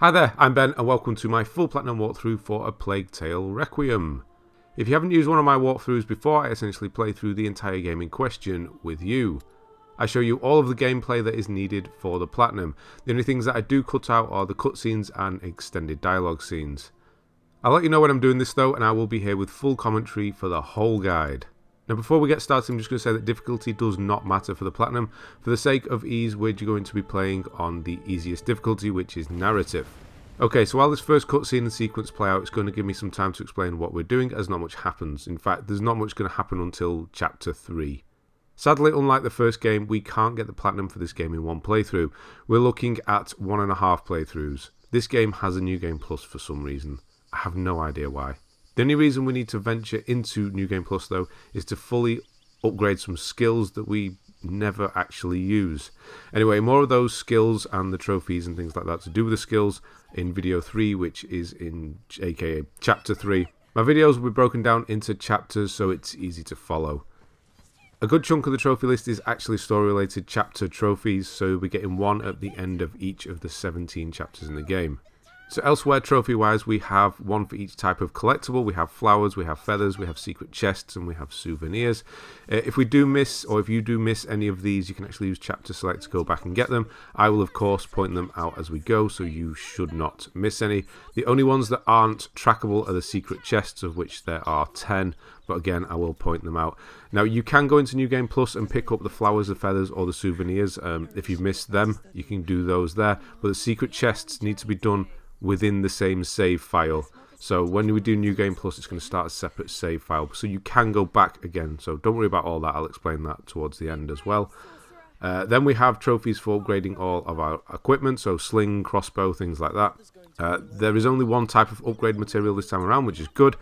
Hi there, I'm Ben and welcome to my full platinum walkthrough for A Plague Tale Requiem. If you haven't used one of my walkthroughs before, I essentially play through the entire game in question with you. I show you all of the gameplay that is needed for the platinum. The only things that I do cut out are the cutscenes and extended dialogue scenes. I'll let you know when I'm doing this though, and I will be here with full commentary for the whole guide. Now before we get started, I'm just going to say that difficulty does not matter for the platinum. For the sake of ease, we're going to be playing on the easiest difficulty, which is narrative. Okay, so while this first cutscene and sequence play out, it's going to give me some time to explain what we're doing, as not much happens. In fact, there's not much going to happen until Chapter 3. Sadly, unlike the first game, we can't get the platinum for this game in one playthrough. We're looking at 1.5 playthroughs. This game has a New Game Plus for some reason. I have no idea why. The only reason we need to venture into New Game Plus, though, is to fully upgrade some skills that we never actually use. Anyway, more of those skills and the trophies and things like that to do with the skills in video 3, which is in aka Chapter 3. My videos will be broken down into chapters so it's easy to follow. A good chunk of the trophy list is actually story-related chapter trophies, so you'll be getting one at the end of each of the 17 chapters in the game. So elsewhere, trophy-wise, we have one for each type of collectible. We have flowers, we have feathers, we have secret chests, and we have souvenirs. If we do miss, or if you do miss any of these, you can actually use chapter select to go back and get them. I will, of course, point them out as we go, so you should not miss any. The only ones that aren't trackable are the secret chests, of which there are 10. But again, I will point them out. Now, you can go into New Game Plus and pick up the flowers, the feathers, or the souvenirs. If you've missed them, you can do those there. But the secret chests need to be done within the same save file. So when we do New Game Plus, it's going to start a separate save file. So you can go back again. So don't worry about all that. I'll explain that towards the end as well. Then we have trophies for upgrading all of our equipment. So sling, crossbow, things like that. There is only one type of upgrade material this time around, which is good.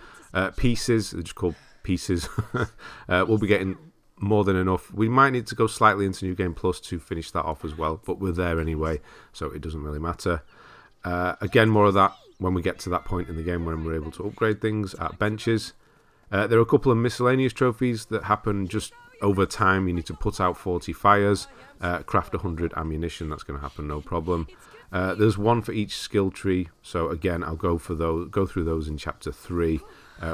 Pieces, they're just called pieces. We'll be getting more than enough. We might need to go slightly into New Game Plus to finish that off as well. But we're there anyway, so it doesn't really matter. Again, more of that when we get to that point in the game when we're able to upgrade things at benches. There are a couple of miscellaneous trophies that happen just over time. You need to put out 40 fires, craft 100 ammunition. That's going to happen no problem. There's one for each skill tree. So again, I'll go through those in Chapter 3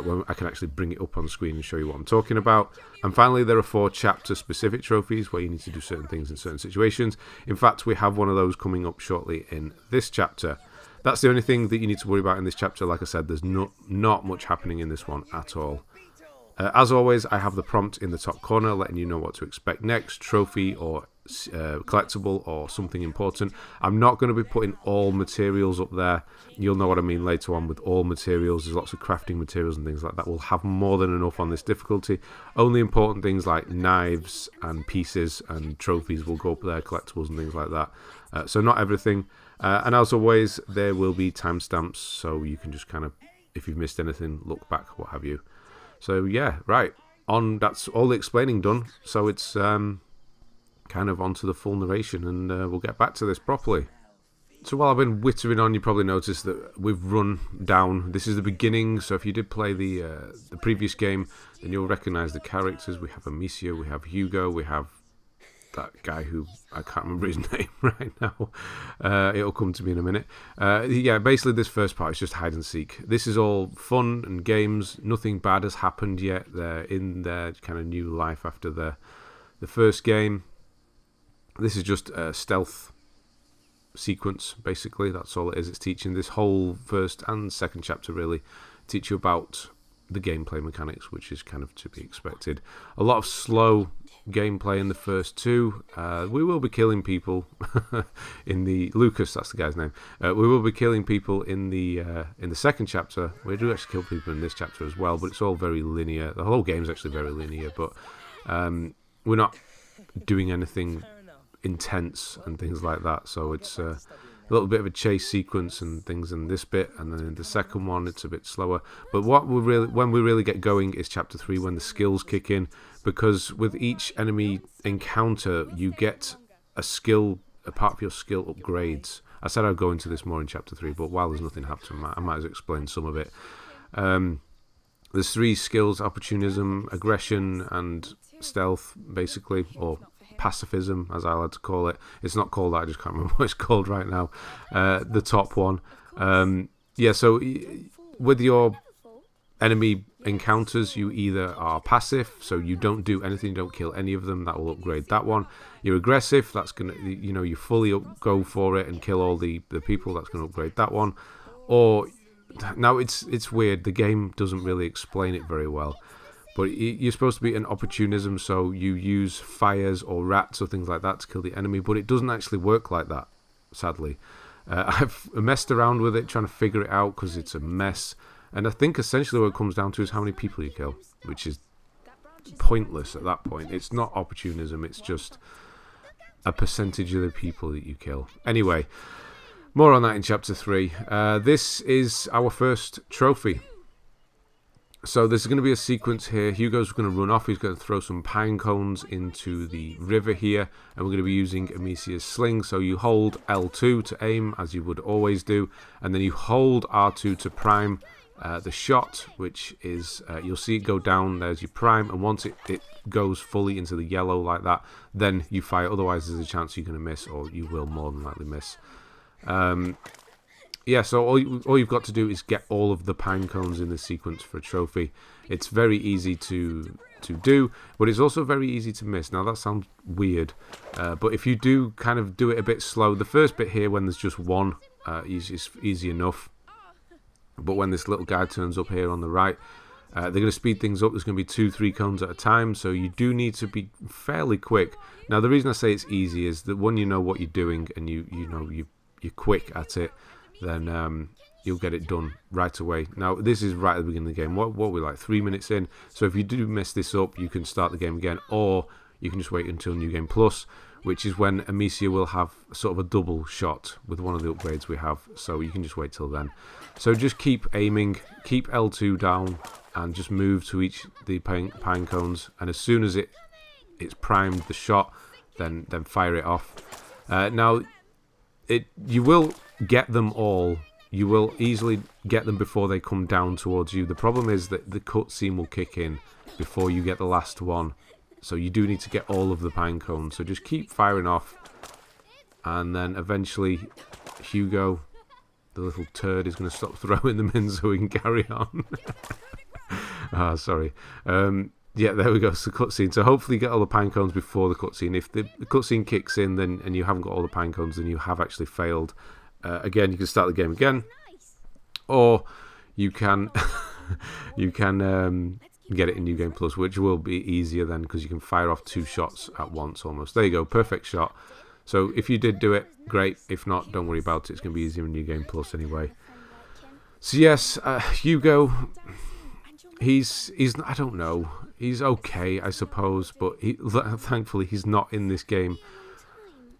when I can actually bring it up on screen and show you what I'm talking about. And finally, there are 4 chapter-specific trophies where you need to do certain things in certain situations. In fact, we have one of those coming up shortly in this chapter. That's the only thing that you need to worry about in this chapter. Like I said, there's not much happening in this one at all. As always, I have the prompt in the top corner letting you know what to expect next, trophy or collectible or something important. I'm not going to be putting all materials up there. You'll know what I mean later on with all materials. There's lots of crafting materials and things like that. We'll have more than enough on this difficulty. Only important things like knives and pieces and trophies will go up there, collectibles and things like that. So not everything. And as always, there will be timestamps, so you can just kind of, if you've missed anything, look back, what have you. So yeah, right. That's all the explaining done. So it's kind of onto the full narration, and we'll get back to this properly. So while I've been wittering on, you probably noticed that we've run down. This is the beginning, so if you did play the previous game, then you'll recognise the characters. We have Amicia, we have Hugo, we have that guy who I can't remember his name right now. It'll come to me in a minute. Yeah, basically this first part is just hide and seek. This is all fun and games. Nothing bad has happened yet. They're in their kind of new life after the first game. This is just a stealth sequence, basically. That's all it is. It's teaching this whole first and second chapter, really, teach you about the gameplay mechanics, which is kind of to be expected. A lot of slow gameplay in the first 2. We will be killing people in the Lucas, that's the guy's name. We will be killing people in the second chapter. We do actually kill people in this chapter as well, but it's all very linear. The whole game is actually very linear, but we're not doing anything intense and things like that. So it's a little bit of a chase sequence and things in this bit, and then in the second one it's a bit slower. But when we really get going is Chapter 3, when the skills kick in, because with each enemy encounter you get a part of your skill upgrades. I said I'd go into this more in Chapter 3, but while there's nothing happening, I might as well explain some of it. There's 3 skills: opportunism, aggression, and stealth, basically, or pacifism, as I like to call it. It's not called that, I just can't remember what it's called right now. The top one. Yeah, so with your enemy encounters, you either are passive, so you don't do anything, you don't kill any of them, that will upgrade that one. You're aggressive, that's gonna, you know, you fully go for it and kill all the people, that's gonna upgrade that one. Or now it's weird, the game doesn't really explain it very well, but you're supposed to be an opportunism, so you use fires or rats or things like that to kill the enemy, but it doesn't actually work like that, sadly. I've messed around with it trying to figure it out because it's a mess. And I think essentially what it comes down to is how many people you kill, which is pointless at that point. It's not opportunism, it's just a percentage of the people that you kill. Anyway, more on that in Chapter 3. This is our first trophy. So there's going to be a sequence here. Hugo's going to run off. He's going to throw some pine cones into the river here. And we're going to be using Amicia's sling. So you hold L2 to aim, as you would always do. And then you hold R2 to prime the shot, which is, you'll see it go down. There's your prime. And once it goes fully into the yellow like that, then you fire. Otherwise, there's a chance you're going to miss, or you will more than likely miss. Yeah, so all you've got to do is get all of the pine cones in the sequence for a trophy. It's very easy to do, but it's also very easy to miss. Now, that sounds weird, but if you do kind of do it a bit slow, the first bit here, when there's just one, is easy enough. But when this little guy turns up here on the right, they're going to speed things up. There's going to be 2-3 cones at a time, so you do need to be fairly quick. Now, the reason I say it's easy is that when you know what you're doing and you're quick at it, then you'll get it done right away. Now, this is right at the beginning of the game. What we're like 3 minutes in. So if you do mess this up, you can start the game again, or you can just wait until New Game Plus, which is when Amicia will have sort of a double shot with one of the upgrades we have. So you can just wait till then. So just keep aiming, keep L2 down, and just move to each the pine cones. And as soon as it's primed the shot, then fire it off. Now, you will get them all. You will easily get them before they come down towards you. The problem is that the cutscene will kick in before you get the last one. So you do need to get all of the pine cones. So just keep firing off. And then eventually Hugo, the little turd, is going to stop throwing them in so we can carry on. Sorry. Yeah, there we go. It's the cutscene. So hopefully you get all the pine cones before the cutscene. If the cutscene kicks in, then and you haven't got all the pine cones, then you have actually failed. Again, you can start the game again, or you can get it in New Game Plus, which will be easier then because you can fire off 2 shots at once almost. There you go, perfect shot. So if you did do it, great. If not, don't worry about it. It's going to be easier in New Game Plus anyway. So yes, Hugo, he's I don't know. He's okay, I suppose, but thankfully he's not in this game.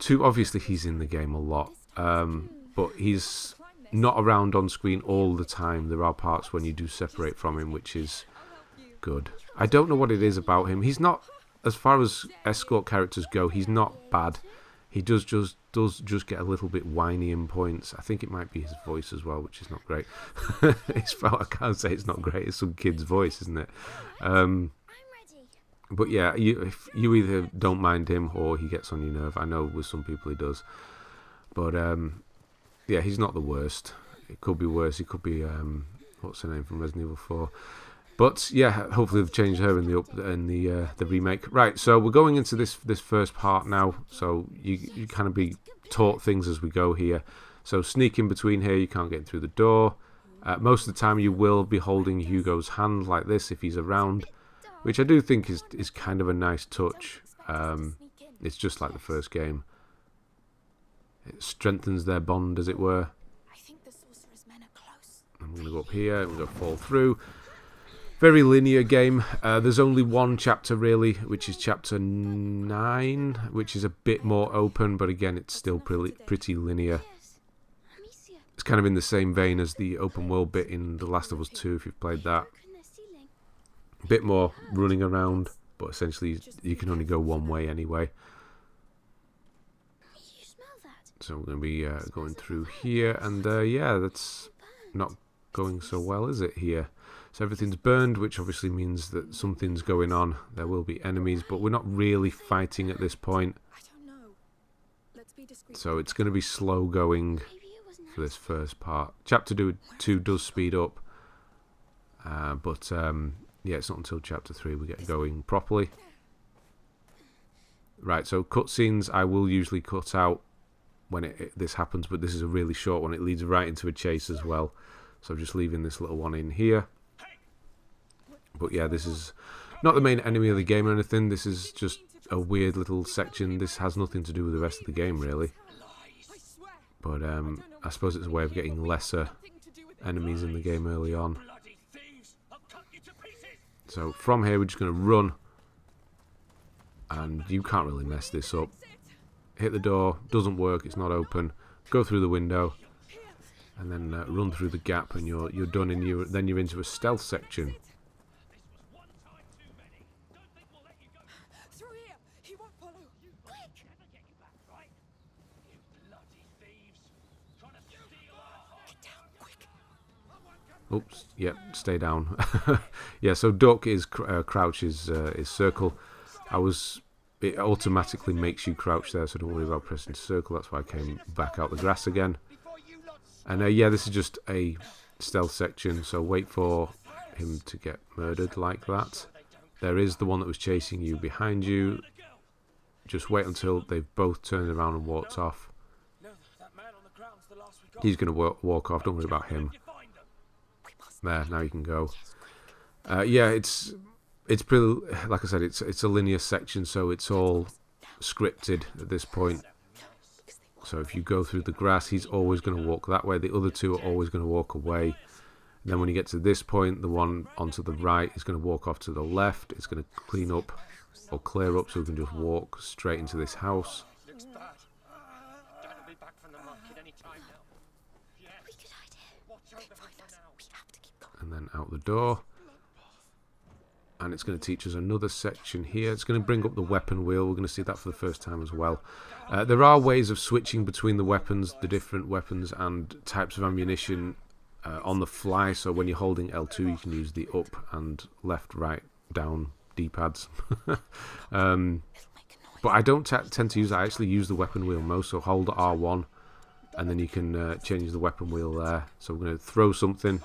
Obviously he's in the game a lot, but he's not around on screen all the time. There are parts when you do separate from him, which is good. I don't know what it is about him. He's not, as far as escort characters go, he's not bad. He does just get a little bit whiny in points. I think it might be his voice as well, which is not great. I can't say it's not great. It's some kid's voice, isn't it? But yeah, if you either don't mind him or he gets on your nerve. I know with some people he does. But yeah, he's not the worst. It could be worse. He could be, what's her name from Resident Evil 4? But yeah, hopefully they've changed her in the remake. Right, so we're going into this first part now. So you kind of be taught things as we go here. So sneak in between here. You can't get through the door. Most of the time you will be holding Hugo's hand like this if he's around, which I do think is kind of a nice touch. It's just like the first game. It strengthens their bond, as it were. I'm going to go up here. I'm going to fall through. Very linear game. There's only one chapter really, which is chapter 9, which is a bit more open, but again, it's still pretty linear. It's kind of in the same vein as the open world bit in The Last of Us 2, if you've played that. A bit more running around, but essentially you can only go one way anyway. So we're going to be going through here, and yeah, that's not going so well, is it, here? So everything's burned, which obviously means that something's going on. There will be enemies, but we're not really fighting at this point. So it's going to be slow going for this first part. Chapter 2 does speed up, but yeah, it's not until Chapter 3 we get going properly. Right, so cutscenes I will usually cut out when this happens, but this is a really short one. It leads right into a chase as well. So I'm just leaving this little one in here. But yeah, this is not the main enemy of the game or anything. This is just a weird little section. This has nothing to do with the rest of the game, really. But I suppose it's a way of getting lesser enemies in the game early on. So from here, we're just going to run. And you can't really mess this up. Hit the door. Doesn't work. It's not open. Go through the window. And then run through the gap, and you're done. And then you're into a stealth section. Oops, yep, stay down. Yeah, so duck is crouch is circle. It automatically makes you crouch there, so don't worry about pressing circle. That's why I came back out the grass again. And yeah, this is just a stealth section, so wait for him to get murdered like that. There is the one that was chasing you behind you. Just wait until they've both turned around and walked off. He's going to walk off, don't worry about him. There, now you can go. Yeah, it's pretty, like I said, it's a linear section, so it's all scripted at this point. So if you go through the grass, he's always going to walk that way. The other two are always going to walk away. And then when you get to this point, the one onto the right is going to walk off to the left. It's going to clean up or clear up, so we can just walk straight into this house. And then out the door. And it's going to teach us another section here. It's going to bring up the weapon wheel. We're going to see that for the first time as well. There are ways of switching between the weapons, the different weapons and types of ammunition on the fly. So when you're holding L2, you can use the up and left, right, down D-pads. But I don't tend to use that. I actually use the weapon wheel most. So hold R1 and then you can change the weapon wheel there. So we're going to throw something.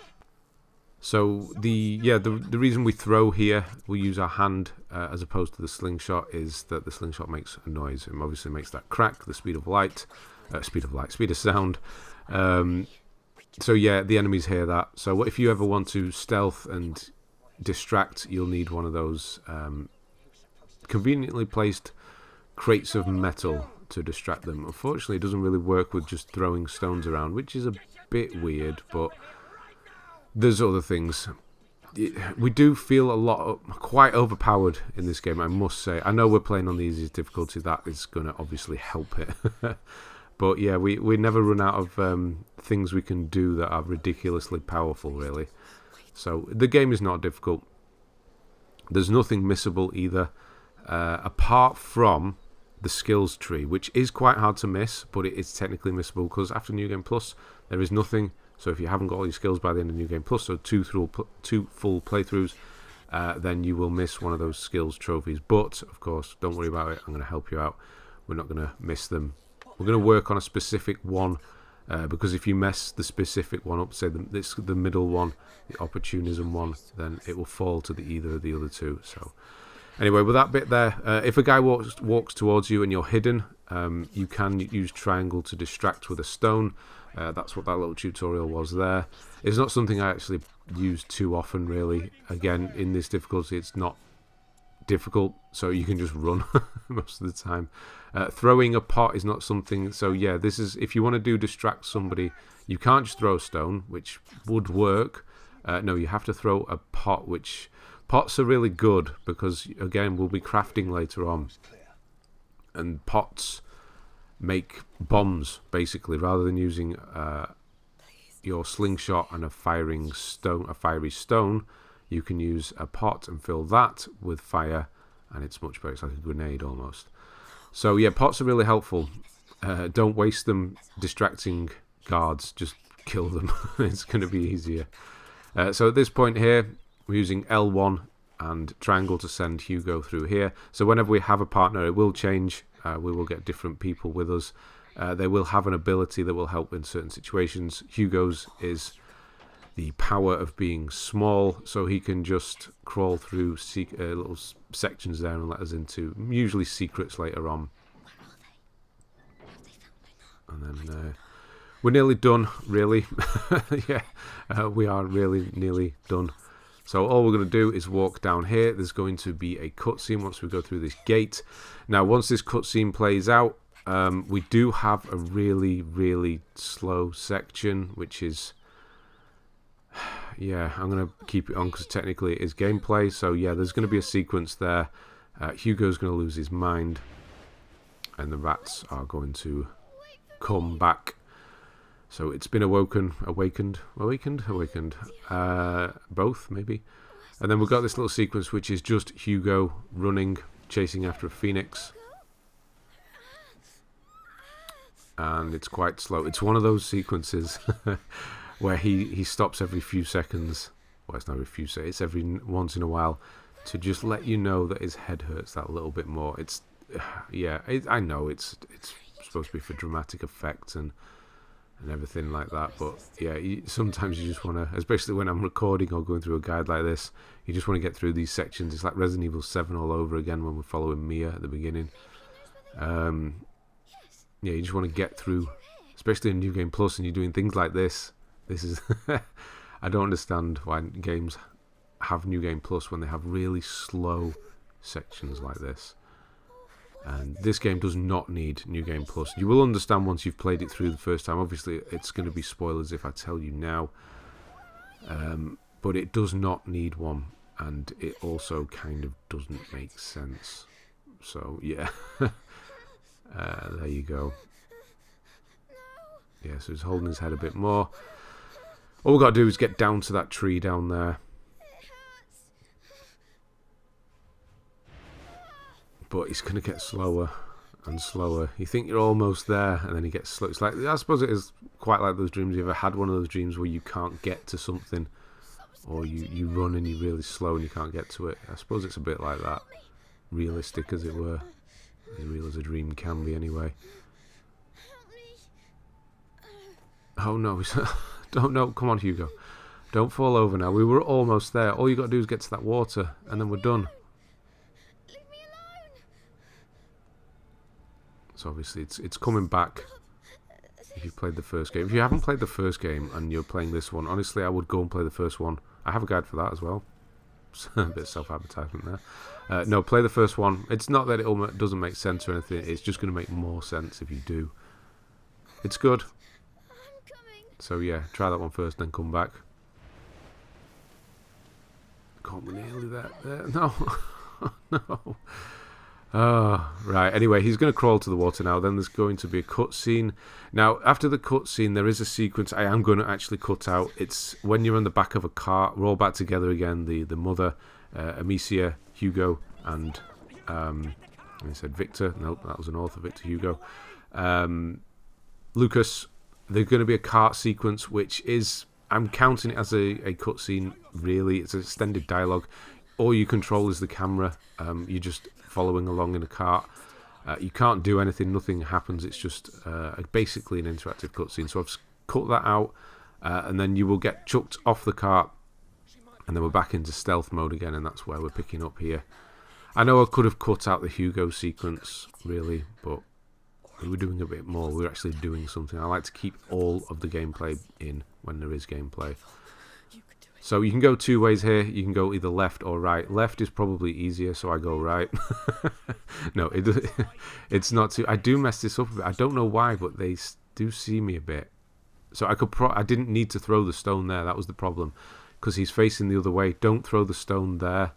So the reason we throw here, we use our hand as opposed to the slingshot, is that the slingshot makes a noise. It obviously makes that crack, the speed of sound. So yeah, the enemies hear that. So if you ever want to stealth and distract, you'll need one of those conveniently placed crates of metal to distract them. Unfortunately, it doesn't really work with just throwing stones around, which is a bit weird, but there's other things. We do feel quite overpowered in this game, I must say. I know we're playing on the easiest difficulty. That is going to obviously help it. But yeah, we never run out of things we can do that are ridiculously powerful, really. So the game is not difficult. There's nothing missable either, apart from the skills tree, which is quite hard to miss, but it is technically missable because after New Game Plus, there is nothing. So if you haven't got all your skills by the end of New Game Plus, so two full playthroughs, then you will miss one of those skills trophies. But, of course, don't worry about it. I'm going to help you out. We're not going to miss them. We're going to work on a specific one, because if you mess the specific one up, say the middle one, the opportunism one, then it will fall to either of the other two. So anyway, with that bit there, if a guy walks towards you and you're hidden, you can use triangle to distract with a stone. That's what that little tutorial was there. It's not something I actually use too often, really. Again, in this difficulty, it's not difficult, so you can just run most of the time. Throwing a pot is not something. So yeah, this is, if you want to distract somebody, you can't just throw a stone, which would work. No, you have to throw a pot, which pots are really good because, again, we'll be crafting later on, and pots make bombs, basically. Rather than using your slingshot and a fiery stone, you can use a pot and fill that with fire, and it's much better. It's like a grenade almost. So yeah, pots are really helpful. Don't waste them distracting guards. Just kill them. It's going to be easier. So at this point here, we're using L1 and triangle to send Hugo through here. So whenever we have a partner, it will change. We will get different people with us. They will have an ability that will help in certain situations. Hugo's is the power of being small, so he can just crawl through little sections there and let us into usually secrets later on. And then we're nearly done, really. Yeah, we are really nearly done. So all we're going to do is walk down here. There's going to be a cutscene once we go through this gate. Now, once this cutscene plays out, we do have a really, really slow section, which is... Yeah, I'm going to keep it on because technically it is gameplay. So yeah, there's going to be a sequence there. Hugo's going to lose his mind. And the rats are going to come back. So it's been awakened. Both, maybe. And then we've got this little sequence which is just Hugo running, chasing after a phoenix. And it's quite slow. It's one of those sequences where he stops every few seconds. Well, it's not every few seconds. It's every once in a while to just let you know that his head hurts that little bit more. It's, yeah, I know it's supposed to be for dramatic effect and everything like that, but yeah, sometimes you just want to, especially when I'm recording or going through a guide like this, you just want to get through these sections. It's like Resident Evil 7 all over again when we're following Mia at the beginning. Yeah, you just want to get through, especially in New Game Plus, and you're doing things like this. This is I don't understand why games have New Game Plus when they have really slow sections like this. And this game does not need New Game Plus. You will understand once you've played it through the first time. Obviously, it's going to be spoilers if I tell you now. But it does not need one. And it also kind of doesn't make sense. So, yeah. There you go. Yeah, so he's holding his head a bit more. All we've got to do is get down to that tree down there. But he's going to get slower and slower. You think you're almost there, and then he gets slow. It's like, I suppose it is quite like those dreams. You ever had one of those dreams where you can't get to something, or you run and you're really slow and you can't get to it? I suppose it's a bit like that. Realistic, as it were. As real as a dream can be, anyway. Oh no, don't know. Come on, Hugo. Don't fall over now. We were almost there. All you got to do is get to that water, and then we're done. So obviously it's coming back if you've played the first game. If you haven't played the first game and you're playing this one, honestly, I would go and play the first one. I have a guide for that as well. A bit of self-advertisement there. No, play the first one. It's not that it doesn't make sense or anything. It's just going to make more sense if you do. It's good. So yeah, try that one first, then come back. Can't be nearly there. No. No. Oh, right. Anyway, he's going to crawl to the water now. Then there's going to be a cutscene. Now, after the cutscene, there is a sequence I am going to actually cut out. It's when you're on the back of a cart. We're all back together again. The mother, Amicia, Hugo, and I said Victor. Nope, that was an author, Victor Hugo. Lucas. There's going to be a cart sequence, which is, I'm counting it as a cutscene, really. It's an extended dialogue. All you control is the camera. You're just following along in a cart. You can't do anything. Nothing happens. It's just basically an interactive cutscene. So I've cut that out. And then you will get chucked off the cart. And then we're back into stealth mode again. And that's where we're picking up here. I know I could have cut out the Hugo sequence, really. But we were doing a bit more. We were actually doing something. I like to keep all of the gameplay in when there is gameplay. So you can go two ways here. You can go either left or right. Left is probably easier, so I go right. No, it's not too... I do mess this up a bit. I don't know why, but they do see me a bit. So I didn't need to throw the stone there. That was the problem. Because he's facing the other way. Don't throw the stone there.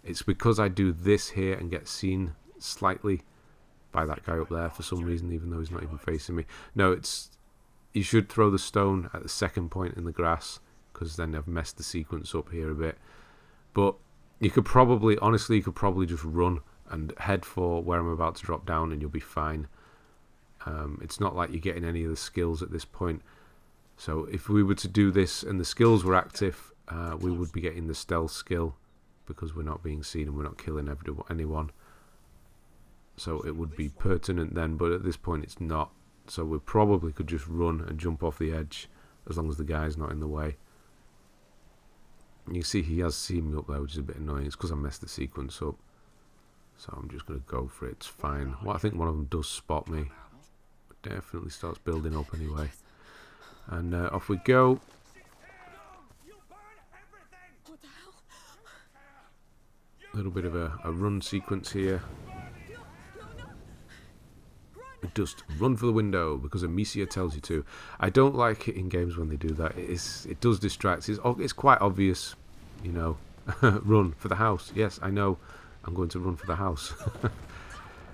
It's because I do this here and get seen slightly by that guy up there for some reason, even though he's not even facing me. No, you should throw the stone at the second point in the grass, because then I've messed the sequence up here a bit. But you could probably, honestly, just run and head for where I'm about to drop down and you'll be fine. It's not like you're getting any of the skills at this point. So if we were to do this and the skills were active, we would be getting the stealth skill because we're not being seen and we're not killing anyone. So it would be pertinent then, but at this point it's not. So we probably could just run and jump off the edge as long as the guy's not in the way. You can see he has seen me up there, which is a bit annoying. It's because I messed the sequence up. So I'm just going to go for it. It's fine. Well, I think one of them does spot me. Definitely starts building up anyway. And off we go. A little bit of a run sequence here. Just run for the window because Amicia tells you to. I don't like it in games when they do that. It does distract. It's quite obvious, you know. Run for the house. Yes, I know. I'm going to run for the house.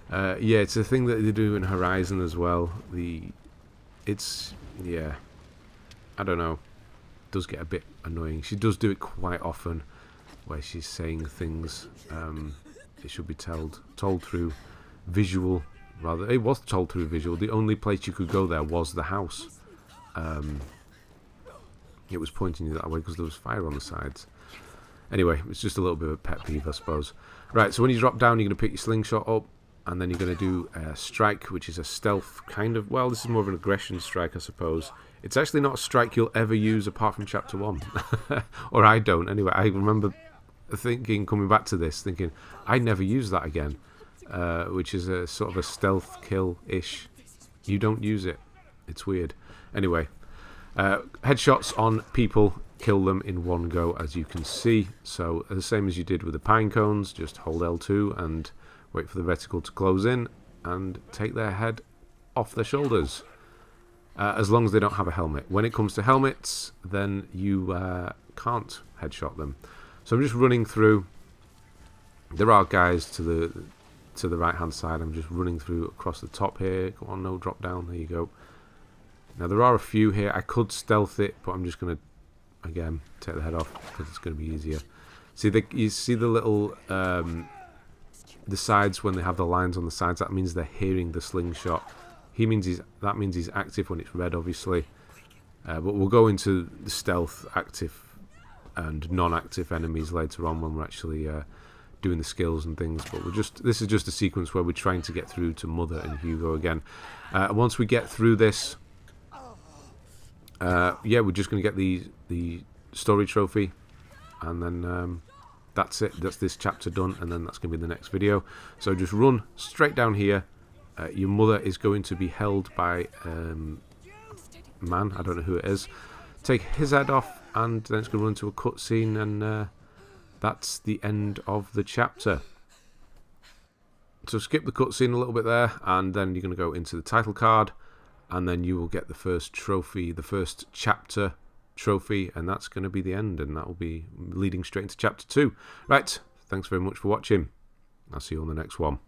Yeah, it's a thing that they do in Horizon as well. Yeah, I don't know. It does get a bit annoying. She does do it quite often, where she's saying things. It should be told through visual. Rather, it was told through visual. The only place you could go there was the house. It was pointing you that way because there was fire on the sides. Anyway, it's just a little bit of a pet peeve, I suppose. Right, so when you drop down, you're going to pick your slingshot up, and then you're going to do a strike, which is a stealth kind of... Well, this is more of an aggression strike, I suppose. It's actually not a strike you'll ever use apart from Chapter 1. Or I don't, anyway. I remember coming back to this, thinking, I never use that again. Which is a sort of a stealth kill-ish. You don't use it. It's weird. Anyway, headshots on people, kill them in one go, as you can see. So the same as you did with the pine cones, just hold L2 and wait for the reticle to close in and take their head off their shoulders. As long as they don't have a helmet. When it comes to helmets, then you can't headshot them. So I'm just running through. There are guys to the right hand side. I'm just running through across the top here. Go on, no drop down. There you go. Now there are a few here. I could stealth it, but I'm just going to again take the head off because it's going to be easier. You see the little the sides when they have the lines on the sides. That means they're hearing the slingshot. That means he's active when it's red, obviously. But we'll go into the stealth, active and non-active enemies later on when we're actually doing the skills and things. But this is just a sequence where we're trying to get through to Mother and Hugo again. Once we get through this, yeah, we're just going to get the story trophy, and then that's it. That's this chapter done, and then that's going to be the next video. So just run straight down here. Your mother is going to be held by man. I don't know who it is. Take his head off, and then it's going to run to a cutscene, and that's the end of the chapter. So skip the cutscene a little bit there, and then you're going to go into the title card, and then you will get the first trophy, the first chapter trophy, and that's going to be the end, and that will be leading straight into chapter 2. Right, thanks very much for watching. I'll see you on the next one.